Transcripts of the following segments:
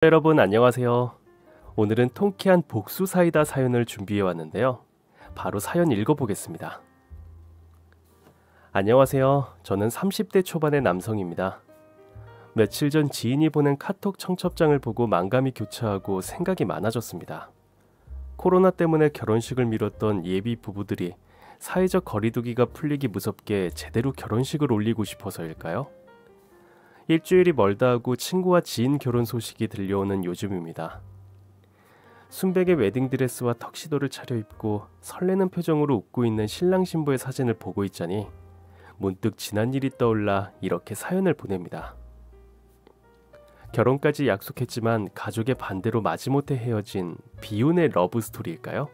여러분 안녕하세요. 오늘은 통쾌한 복수 사이다 사연을 준비해 왔는데요. 바로 사연 읽어보겠습니다. 안녕하세요. 저는 30대 초반의 남성입니다. 며칠 전 지인이 보낸 카톡 청첩장을 보고 만감이 교차하고 생각이 많아졌습니다. 코로나 때문에 결혼식을 미뤘던 예비 부부들이 사회적 거리두기가 풀리기 무섭게 제대로 결혼식을 올리고 싶어서일까요? 일주일이 멀다 하고 친구와 지인 결혼 소식이 들려오는 요즘입니다. 순백의 웨딩드레스와 턱시도를 차려입고 설레는 표정으로 웃고 있는 신랑 신부의 사진을 보고 있자니 문득 지난 일이 떠올라 이렇게 사연을 보냅니다. 결혼까지 약속했지만 가족의 반대로 마지못해 헤어진 비운의 러브 스토리일까요?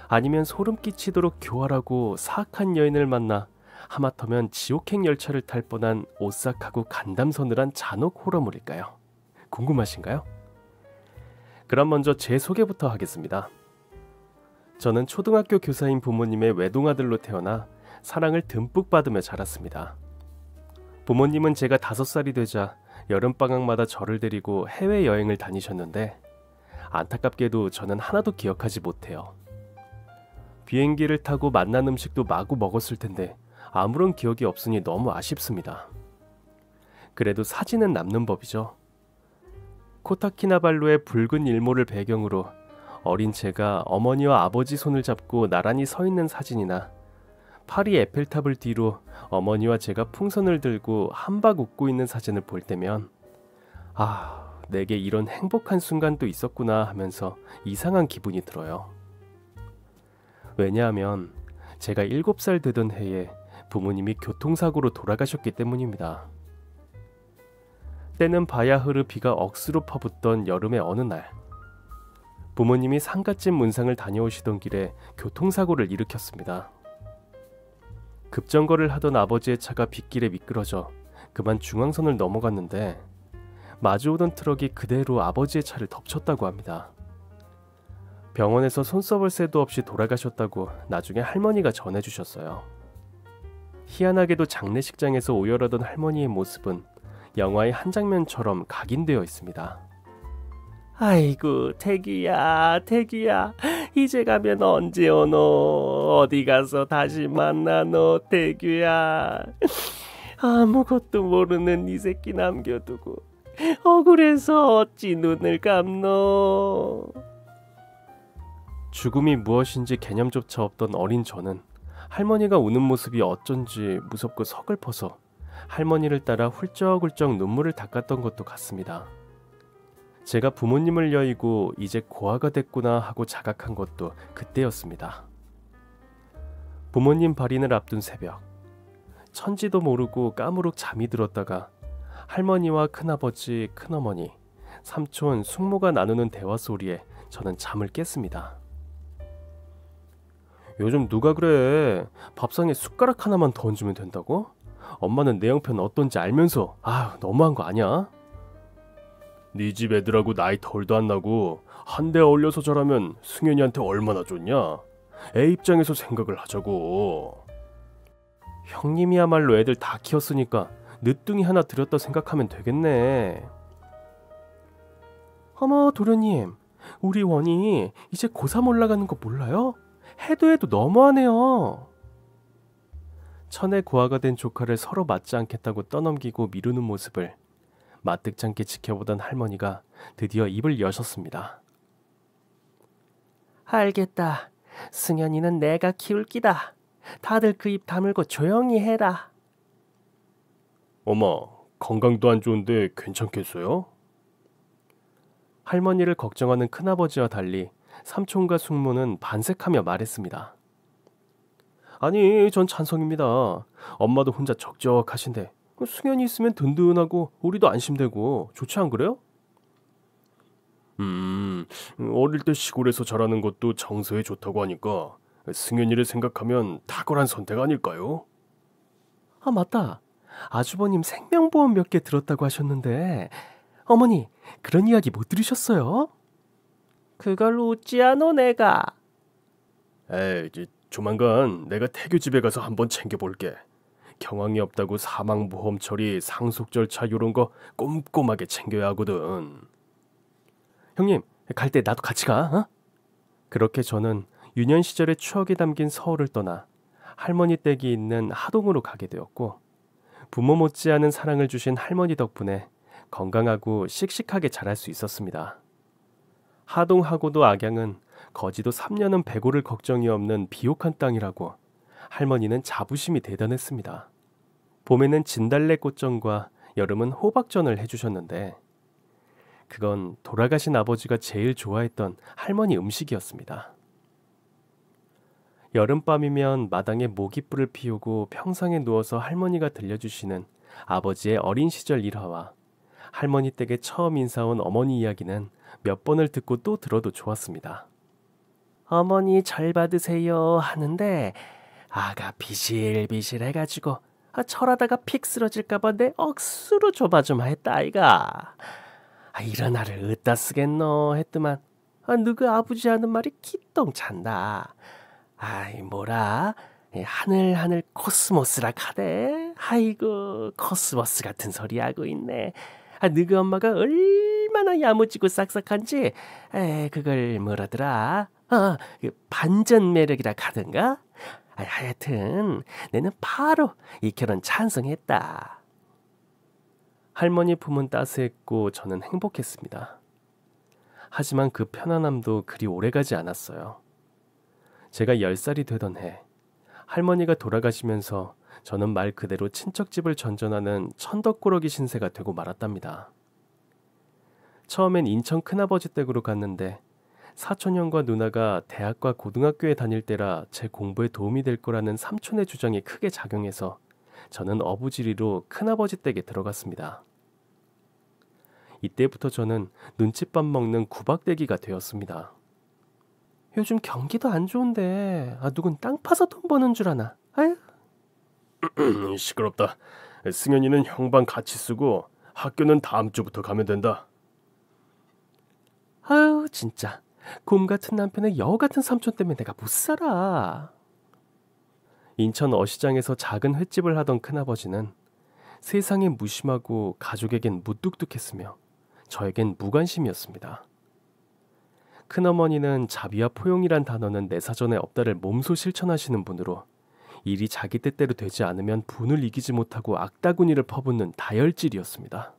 아니면 소름 끼치도록 교활하고 사악한 여인을 만나 하마터면 지옥행 열차를 탈 뻔한 오싹하고 간담서늘한 잔혹 호러물일까요? 궁금하신가요? 그럼 먼저 제 소개부터 하겠습니다. 저는 초등학교 교사인 부모님의 외동아들로 태어나 사랑을 듬뿍 받으며 자랐습니다. 부모님은 제가 5살이 되자 여름방학마다 저를 데리고 해외여행을 다니셨는데 안타깝게도 저는 하나도 기억하지 못해요. 비행기를 타고 맛난 음식도 마구 먹었을 텐데 아무런 기억이 없으니 너무 아쉽습니다. 그래도 사진은 남는 법이죠. 코타키나발루의 붉은 일몰을 배경으로 어린 제가 어머니와 아버지 손을 잡고 나란히 서 있는 사진이나 파리 에펠탑을 뒤로 어머니와 제가 풍선을 들고 한박 웃고 있는 사진을 볼 때면 내게 이런 행복한 순간도 있었구나 하면서 이상한 기분이 들어요. 왜냐하면 제가 7살 되던 해에 부모님이 교통사고로 돌아가셨기 때문입니다. 때는 바야흐르 비가 억수로 퍼붓던 여름의 어느 날, 부모님이 상갓집 문상을 다녀오시던 길에 교통사고를 일으켰습니다. 급정거를 하던 아버지의 차가 빗길에 미끄러져 그만 중앙선을 넘어갔는데 마주오던 트럭이 그대로 아버지의 차를 덮쳤다고 합니다. 병원에서 손써볼 새도 없이 돌아가셨다고 나중에 할머니가 전해주셨어요. 희한하게도 장례식장에서 오열하던 할머니의 모습은 영화의 한 장면처럼 각인되어 있습니다. 아이고 태기야 이제 가면 언제 오노? 어디 가서 다시 만나노 태규야. 아무것도 모르는 이 새끼 남겨두고 억울해서 어찌 눈을 감노? 죽음이 무엇인지 개념조차 없던 어린 저는 할머니가 우는 모습이 어쩐지 무섭고 서글퍼서 할머니를 따라 훌쩍훌쩍 눈물을 닦았던 것도 같습니다. 제가 부모님을 여의고 이제 고아가 됐구나 하고 자각한 것도 그때였습니다. 부모님 발인을 앞둔 새벽, 천지도 모르고 까무룩 잠이 들었다가 할머니와 큰아버지, 큰어머니, 삼촌, 숙모가 나누는 대화 소리에 저는 잠을 깼습니다. 요즘 누가 그래? 밥상에 숟가락 하나만 더 얹으면 된다고? 엄마는 내 형편 어떤지 알면서 너무한 거 아니야? 네 집 애들하고 나이 덜도 안 나고 한데 어울려서 저라면 승현이한테 얼마나 좋냐? 애 입장에서 생각을 하자고. 형님이야말로 애들 다 키웠으니까 늦둥이 하나 들였다 생각하면 되겠네. 어머 도련님, 우리 원이 이제 고3 올라가는 거 몰라요? 해도 너무하네요. 천의 고아가 된 조카를 서로 맞지 않겠다고 떠넘기고 미루는 모습을 마뜩찮게 지켜보던 할머니가 드디어 입을 여셨습니다. 알겠다. 승현이는 내가 키울 끼다. 다들 그 입 다물고 조용히 해라. 엄마, 건강도 안 좋은데 괜찮겠어요? 할머니를 걱정하는 큰아버지와 달리 삼촌과 숙모는 반색하며 말했습니다. 아니, 전 찬성입니다. 엄마도 혼자 적적하신데 승현이 있으면 든든하고 우리도 안심되고 좋지 안 그래요? 어릴 때 시골에서 자라는 것도 정서에 좋다고 하니까 승현이를 생각하면 탁월한 선택 아닐까요? 맞다. 아주버님 생명보험 몇 개 들었다고 하셨는데 어머니, 그런 이야기 못 들으셨어요? 그걸 웃지 않어 내가. 이제 조만간 내가 태규 집에 가서 한번 챙겨볼게. 경황이 없다고 사망보험 처리, 상속 절차 요런 거 꼼꼼하게 챙겨야 하거든. 형님, 갈 때 나도 같이 가. 어? 그렇게 저는 유년 시절의 추억이 담긴 서울을 떠나 할머니 댁이 있는 하동으로 가게 되었고, 부모 못지않은 사랑을 주신 할머니 덕분에 건강하고 씩씩하게 자랄 수 있었습니다. 하동하고도 악양은 거지도 3년은 배고를 걱정이 없는 비옥한 땅이라고 할머니는 자부심이 대단했습니다. 봄에는 진달래 꽃전과 여름은 호박전을 해주셨는데 그건 돌아가신 아버지가 제일 좋아했던 할머니 음식이었습니다. 여름밤이면 마당에 모깃불을 피우고 평상에 누워서 할머니가 들려주시는 아버지의 어린 시절 일화와 할머니 댁에 처음 인사온 어머니 이야기는 몇 번을 듣고 또 들어도 좋았습니다. 어머니 절 받으세요 하는데 아가 비실비실해가지고 철하다가 픽 쓰러질까봐 내 억수로 조마조마 했다 아이가. 이런 아를 어디다 쓰겠노 했더만 누구 아버지 하는 말이 기똥 찬다. 아이 뭐라 하늘하늘 코스모스라 카대. 아이고 코스모스 같은 소리 하고 있네. 너희 엄마가 얼마나 야무지고 싹싹한지 그걸 뭐라더라. 반전 매력이라 카든가. 하여튼 내는 바로 이 결혼 찬성했다. 할머니 품은 따스했고 저는 행복했습니다. 하지만 그 편안함도 그리 오래가지 않았어요. 제가 10살이 되던 해 할머니가 돌아가시면서 저는 말 그대로 친척집을 전전하는 천덕꾸러기 신세가 되고 말았답니다. 처음엔 인천 큰아버지 댁으로 갔는데 사촌 형과 누나가 대학과 고등학교에 다닐 때라 제 공부에 도움이 될 거라는 삼촌의 주장이 크게 작용해서 저는 어부지리로 큰아버지 댁에 들어갔습니다. 이때부터 저는 눈칫밥 먹는 구박대기가 되었습니다. 요즘 경기도 안 좋은데 누군 땅 파서 돈 버는 줄 아나. 아유. 시끄럽다. 승현이는 형방 같이 쓰고 학교는 다음 주부터 가면 된다. 아유 진짜 곰 같은 남편의 여우 같은 삼촌 때문에 내가 못 살아. 인천 어시장에서 작은 횟집을 하던 큰아버지는 세상에 무심하고 가족에겐 무뚝뚝했으며 저에겐 무관심이었습니다. 큰어머니는 자비와 포용이란 단어는 내 사전에 없다를 몸소 실천하시는 분으로 일이 자기 뜻대로 되지 않으면 분을 이기지 못하고 악다구니를 퍼붓는 다혈질이었습니다.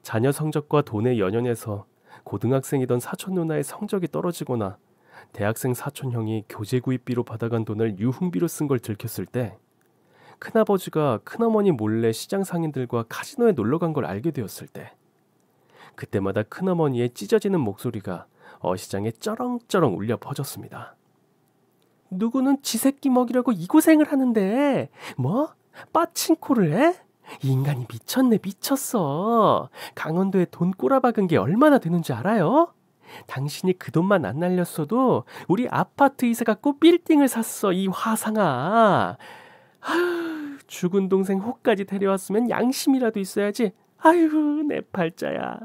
자녀 성적과 돈에 연연해서 고등학생이던 사촌 누나의 성적이 떨어지거나 대학생 사촌 형이 교재 구입비로 받아간 돈을 유흥비로 쓴 걸 들켰을 때 큰아버지가 큰어머니 몰래 시장 상인들과 카지노에 놀러간 걸 알게 되었을 때 그때마다 큰어머니의 찢어지는 목소리가 어시장에 쩌렁쩌렁 울려 퍼졌습니다. 누구는 지 새끼 먹이려고 이 고생을 하는데 뭐? 빠친코를 해? 이 인간이 미쳤네 미쳤어. 강원도에 돈 꼬라박은 게 얼마나 되는지 알아요? 당신이 그 돈만 안 날렸어도 우리 아파트 이사 갖고 빌딩을 샀어 이 화상아. 아유, 죽은 동생 호까지 데려왔으면 양심이라도 있어야지. 아유 내 팔자야.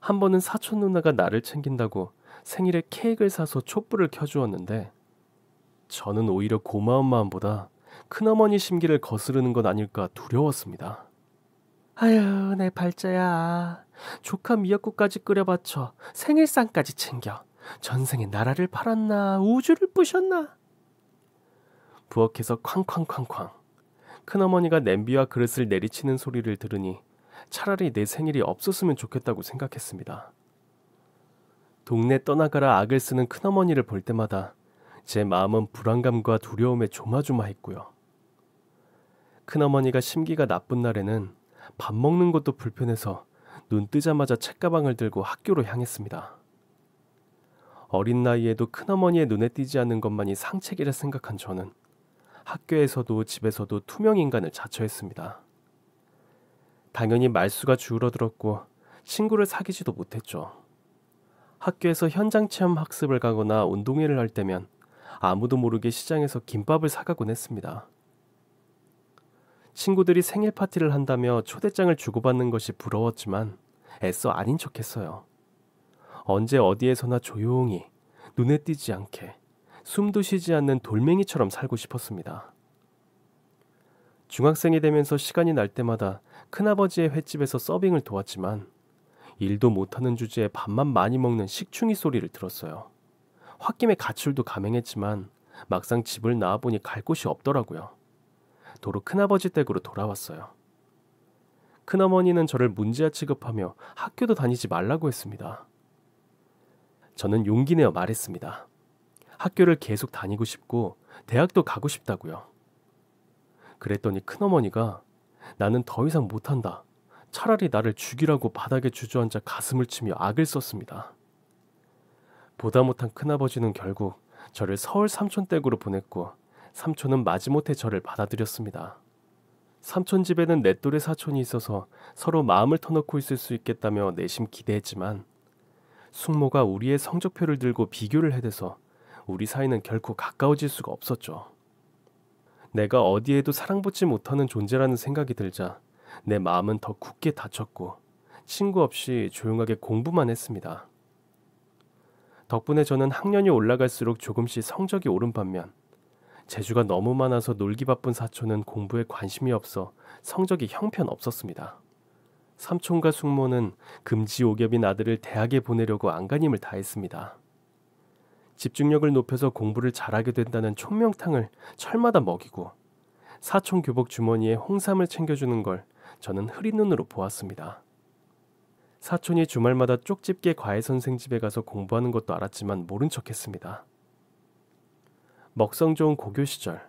한 번은 사촌 누나가 나를 챙긴다고 생일에 케이크를 사서 촛불을 켜주었는데 저는 오히려 고마운 마음보다 큰어머니 심기를 거스르는 건 아닐까 두려웠습니다. 아유 내 팔자야. 조카 미역국까지 끓여 바쳐 생일상까지 챙겨 전생에 나라를 팔았나 우주를 부셨나. 부엌에서 쾅쾅쾅쾅 큰어머니가 냄비와 그릇을 내리치는 소리를 들으니 차라리 내 생일이 없었으면 좋겠다고 생각했습니다. 동네 떠나가라 악을 쓰는 큰어머니를 볼 때마다 제 마음은 불안감과 두려움에 조마조마했고요. 큰어머니가 심기가 나쁜 날에는 밥 먹는 것도 불편해서 눈 뜨자마자 책가방을 들고 학교로 향했습니다. 어린 나이에도 큰어머니의 눈에 띄지 않는 것만이 상책이라 생각한 저는 학교에서도 집에서도 투명 인간을 자처했습니다. 당연히 말수가 줄어들었고 친구를 사귀지도 못했죠. 학교에서 현장 체험 학습을 가거나 운동회를 할 때면 아무도 모르게 시장에서 김밥을 사가곤 했습니다. 친구들이 생일 파티를 한다며 초대장을 주고받는 것이 부러웠지만 애써 아닌 척했어요. 언제 어디에서나 조용히 눈에 띄지 않게 숨도 쉬지 않는 돌멩이처럼 살고 싶었습니다. 중학생이 되면서 시간이 날 때마다 큰아버지의 횟집에서 서빙을 도왔지만 일도 못하는 주제에 밥만 많이 먹는 식충이 소리를 들었어요. 홧김에 가출도 감행했지만 막상 집을 나와보니 갈 곳이 없더라고요. 도로 큰아버지 댁으로 돌아왔어요. 큰어머니는 저를 문제아 취급하며 학교도 다니지 말라고 했습니다. 저는 용기 내어 말했습니다. 학교를 계속 다니고 싶고 대학도 가고 싶다고요. 그랬더니 큰어머니가 나는 더 이상 못한다. 차라리 나를 죽이라고 바닥에 주저앉아 가슴을 치며 악을 썼습니다. 보다 못한 큰아버지는 결국 저를 서울 삼촌 댁으로 보냈고 삼촌은 마지못해 저를 받아들였습니다. 삼촌 집에는 내 또래 사촌이 있어서 서로 마음을 터놓고 있을 수 있겠다며 내심 기대했지만 숙모가 우리의 성적표를 들고 비교를 해대서 우리 사이는 결코 가까워질 수가 없었죠. 내가 어디에도 사랑받지 못하는 존재라는 생각이 들자 내 마음은 더 굳게 닫혔고 친구 없이 조용하게 공부만 했습니다. 덕분에 저는 학년이 올라갈수록 조금씩 성적이 오른 반면 재주가 너무 많아서 놀기 바쁜 사촌은 공부에 관심이 없어 성적이 형편없었습니다. 삼촌과 숙모는 금지옥엽인 아들을 대학에 보내려고 안간힘을 다했습니다. 집중력을 높여서 공부를 잘하게 된다는 촌명탕을 철마다 먹이고 사촌 교복 주머니에 홍삼을 챙겨주는 걸 저는 흐린 눈으로 보았습니다. 사촌이 주말마다 쪽집게 과외선생 집에 가서 공부하는 것도 알았지만 모른 척했습니다. 먹성 좋은 고교 시절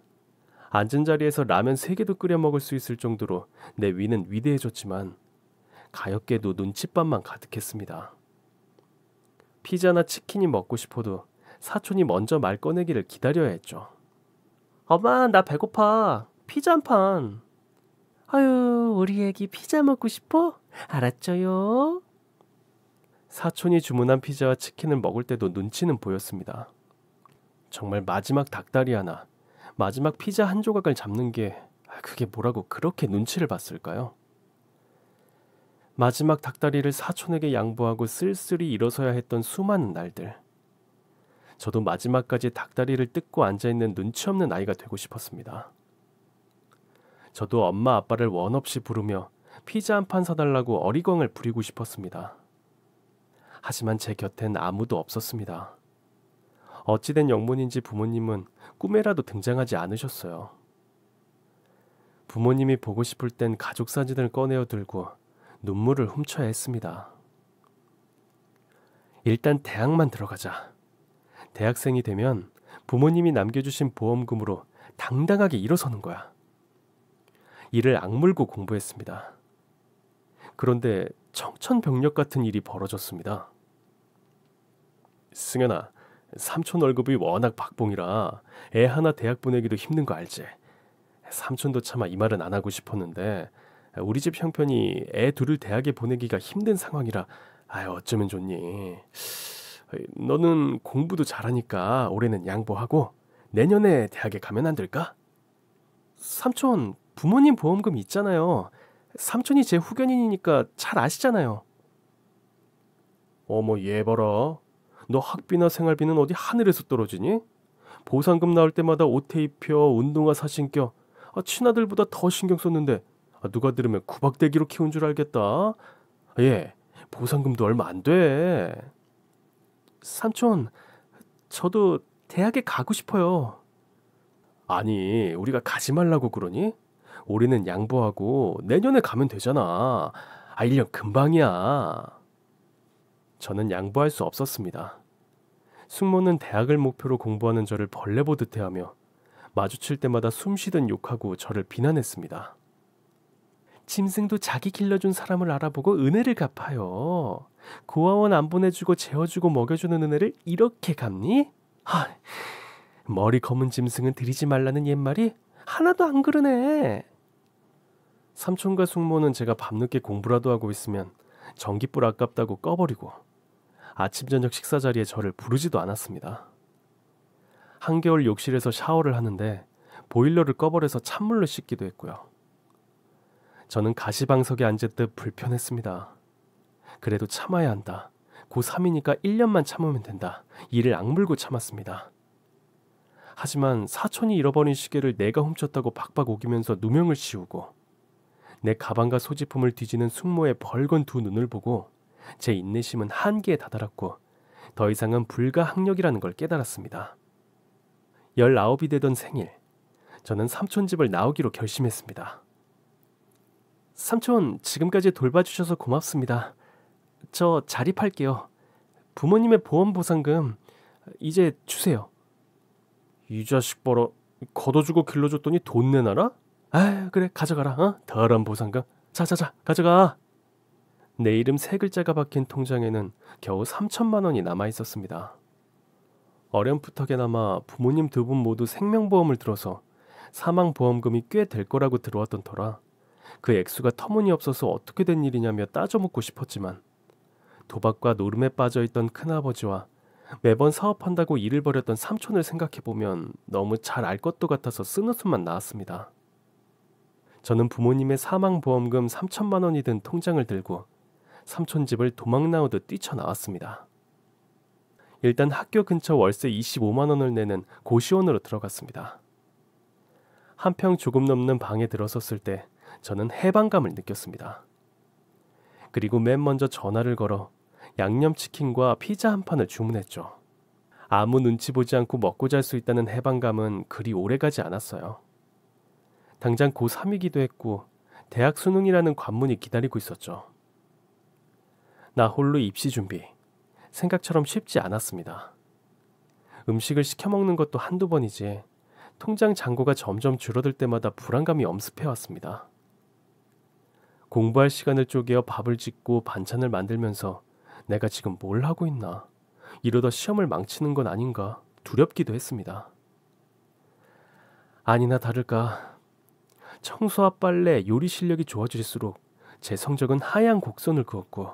앉은 자리에서 라면 3개도 끓여 먹을 수 있을 정도로 내 위는 위대해졌지만 가엾게도 눈칫밥만 가득했습니다. 피자나 치킨이 먹고 싶어도 사촌이 먼저 말 꺼내기를 기다려야 했죠. 엄마, 나 배고파. 피자 한 판. 아유, 우리 애기 피자 먹고 싶어? 알았죠요? 사촌이 주문한 피자와 치킨을 먹을 때도 눈치는 보였습니다. 정말 마지막 닭다리 하나, 마지막 피자 한 조각을 잡는 게 그게 뭐라고 그렇게 눈치를 봤을까요? 마지막 닭다리를 사촌에게 양보하고 쓸쓸히 일어서야 했던 수많은 날들. 저도 마지막까지 닭다리를 뜯고 앉아있는 눈치 없는 아이가 되고 싶었습니다. 저도 엄마 아빠를 원 없이 부르며 피자 한 판 사달라고 어리광을 부리고 싶었습니다. 하지만 제 곁엔 아무도 없었습니다. 어찌된 영문인지 부모님은 꿈에라도 등장하지 않으셨어요. 부모님이 보고 싶을 땐 가족 사진을 꺼내어 들고 눈물을 훔쳐야 했습니다. 일단 대학만 들어가자. 대학생이 되면 부모님이 남겨주신 보험금으로 당당하게 일어서는 거야. 이를 악물고 공부했습니다. 그런데 청천벽력 같은 일이 벌어졌습니다. 승현아, 삼촌 월급이 워낙 박봉이라 애 하나 대학 보내기도 힘든 거 알지? 삼촌도 차마 이 말은 안 하고 싶었는데 우리 집 형편이 애 둘을 대학에 보내기가 힘든 상황이라 어쩌면 좋니? 너는 공부도 잘하니까 올해는 양보하고 내년에 대학에 가면 안 될까? 삼촌, 부모님 보험금 있잖아요. 삼촌이 제 후견인이니까 잘 아시잖아요. 어머, 얘 봐라. 너 학비나 생활비는 어디 하늘에서 떨어지니? 보상금 나올 때마다 옷에 입혀 운동화 사신겨. 친아들보다 더 신경 썼는데 누가 들으면 구박대기로 키운 줄 알겠다. 얘 보상금도 얼마 안 돼. 삼촌, 저도 대학에 가고 싶어요. 아니, 우리가 가지 말라고 그러니? 올해는 양보하고 내년에 가면 되잖아. 1년 금방이야. 저는 양보할 수 없었습니다. 숙모는 대학을 목표로 공부하는 저를 벌레 보듯 대하며 마주칠 때마다 숨쉬듯 욕하고 저를 비난했습니다. 짐승도 자기 길러준 사람을 알아보고 은혜를 갚아요. 고아원 안 보내주고 재워주고 먹여주는 은혜를 이렇게 갚니? 머리 검은 짐승은 들이지 말라는 옛말이 하나도 안 그러네. 삼촌과 숙모는 제가 밤늦게 공부라도 하고 있으면 전기불 아깝다고 꺼버리고 아침 저녁 식사 자리에 저를 부르지도 않았습니다. 한겨울 욕실에서 샤워를 하는데 보일러를 꺼버려서 찬물로 씻기도 했고요. 저는 가시방석에 앉을 듯 불편했습니다. 그래도 참아야 한다. 고3이니까 1년만 참으면 된다. 이를 악물고 참았습니다. 하지만 사촌이 잃어버린 시계를 내가 훔쳤다고 박박 우기면서 누명을 씌우고 내 가방과 소지품을 뒤지는 숙모의 벌건 두 눈을 보고 제 인내심은 한계에 다다랐고 더 이상은 불가항력이라는 걸 깨달았습니다. 19이 되던 생일, 저는 삼촌 집을 나오기로 결심했습니다. 삼촌, 지금까지 돌봐주셔서 고맙습니다. 저 자립할게요. 부모님의 보험보상금 이제 주세요. 이 자식 봐라. 걷어주고 길러줬더니 돈 내놔라? 아, 그래, 가져가라. 어? 더러운 보상금. 자자자, 가져가. 내 이름 3글자가 박힌 통장에는 겨우 3천만 원이 남아 있었습니다. 어렴풋하게나마 부모님 2분 모두 생명보험을 들어서 사망보험금이 꽤 될 거라고 들어왔던 터라 그 액수가 터무니없어서 어떻게 된 일이냐며 따져묻고 싶었지만 도박과 노름에 빠져있던 큰아버지와 매번 사업한다고 일을 벌였던 삼촌을 생각해보면 너무 잘 알 것도 같아서 쓴웃음만 나왔습니다. 저는 부모님의 사망보험금 3천만 원이 든 통장을 들고 삼촌 집을 도망 나오듯 뛰쳐나왔습니다. 일단 학교 근처 월세 25만 원을 내는 고시원으로 들어갔습니다. 한 평 조금 넘는 방에 들어섰을 때 저는 해방감을 느꼈습니다. 그리고 맨 먼저 전화를 걸어 양념치킨과 피자 한 판을 주문했죠. 아무 눈치 보지 않고 먹고 잘 수 있다는 해방감은 그리 오래가지 않았어요. 당장 고3이기도 했고 대학 수능이라는 관문이 기다리고 있었죠. 나 홀로 입시 준비. 생각처럼 쉽지 않았습니다. 음식을 시켜 먹는 것도 한두 번이지 통장 잔고가 점점 줄어들 때마다 불안감이 엄습해왔습니다. 공부할 시간을 쪼개어 밥을 짓고 반찬을 만들면서 내가 지금 뭘 하고 있나, 이러다 시험을 망치는 건 아닌가 두렵기도 했습니다. 아니나 다를까 청소와 빨래, 요리 실력이 좋아질수록 제 성적은 하향 곡선을 그었고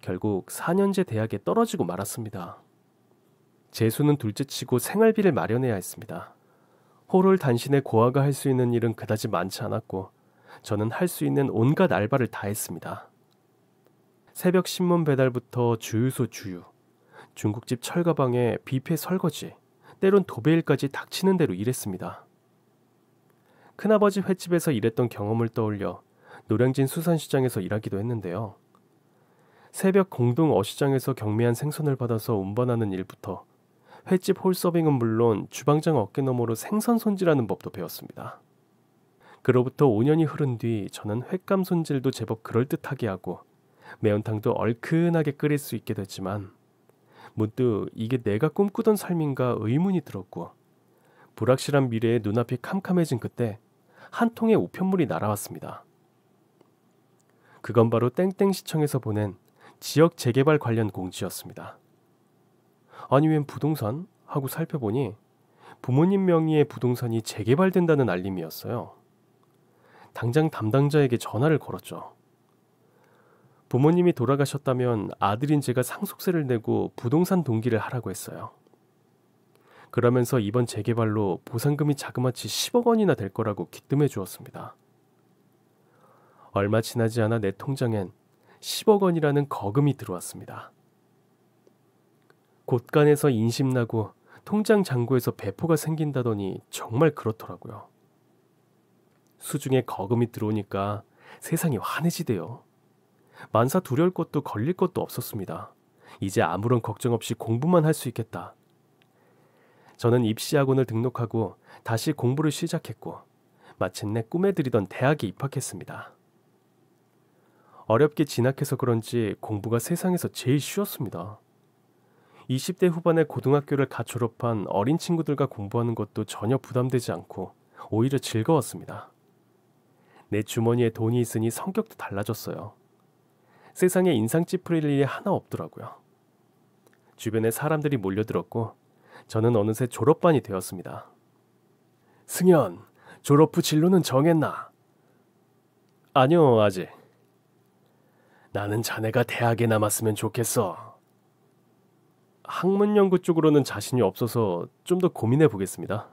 결국 4년제 대학에 떨어지고 말았습니다. 재수는 둘째치고 생활비를 마련해야 했습니다. 홀을 단신에 고아가 할 수 있는 일은 그다지 많지 않았고 저는 할 수 있는 온갖 알바를 다 했습니다. 새벽 신문 배달부터 주유소 주유, 중국집 철가방에 뷔페 설거지, 때론 도배일까지 닥치는 대로 일했습니다. 큰아버지 횟집에서 일했던 경험을 떠올려 노량진 수산시장에서 일하기도 했는데요. 새벽 공동 어시장에서 경매한 생선을 받아서 운반하는 일부터 횟집 홀서빙은 물론 주방장 어깨너머로 생선 손질하는 법도 배웠습니다. 그로부터 5년이 흐른 뒤 저는 횟감 손질도 제법 그럴듯하게 하고 매운탕도 얼큰하게 끓일 수 있게 됐지만 문득 이게 내가 꿈꾸던 삶인가 의문이 들었고 불확실한 미래에 눈앞이 캄캄해진 그때 한 통의 우편물이 날아왔습니다. 그건 바로 땡땡시청에서 보낸 지역 재개발 관련 공지였습니다. 아니 웬 부동산? 하고 살펴보니 부모님 명의의 부동산이 재개발된다는 알림이었어요. 당장 담당자에게 전화를 걸었죠. 부모님이 돌아가셨다면 아들인 제가 상속세를 내고 부동산 동기를 하라고 했어요. 그러면서 이번 재개발로 보상금이 자그마치 10억 원이나 될 거라고 기뜸해 주었습니다. 얼마 지나지 않아 내 통장엔 10억 원이라는 거금이 들어왔습니다. 곳간에서 인심나고 통장 잔고에서 배포가 생긴다더니 정말 그렇더라고요. 수중에 거금이 들어오니까 세상이 환해지대요. 만사 두려울 것도 걸릴 것도 없었습니다. 이제 아무런 걱정 없이 공부만 할 수 있겠다. 저는 입시학원을 등록하고 다시 공부를 시작했고 마침내 꿈에 들이던 대학에 입학했습니다. 어렵게 진학해서 그런지 공부가 세상에서 제일 쉬웠습니다. 20대 후반에 고등학교를 갓 졸업한 어린 친구들과 공부하는 것도 전혀 부담되지 않고 오히려 즐거웠습니다. 내 주머니에 돈이 있으니 성격도 달라졌어요. 세상에 인상 찌푸릴 일이 하나 없더라고요. 주변에 사람들이 몰려들었고 저는 어느새 졸업반이 되었습니다. 승현, 졸업 후 진로는 정했나? 아니요, 아직. 나는 자네가 대학에 남았으면 좋겠어. 학문 연구 쪽으로는 자신이 없어서 좀 더 고민해 보겠습니다.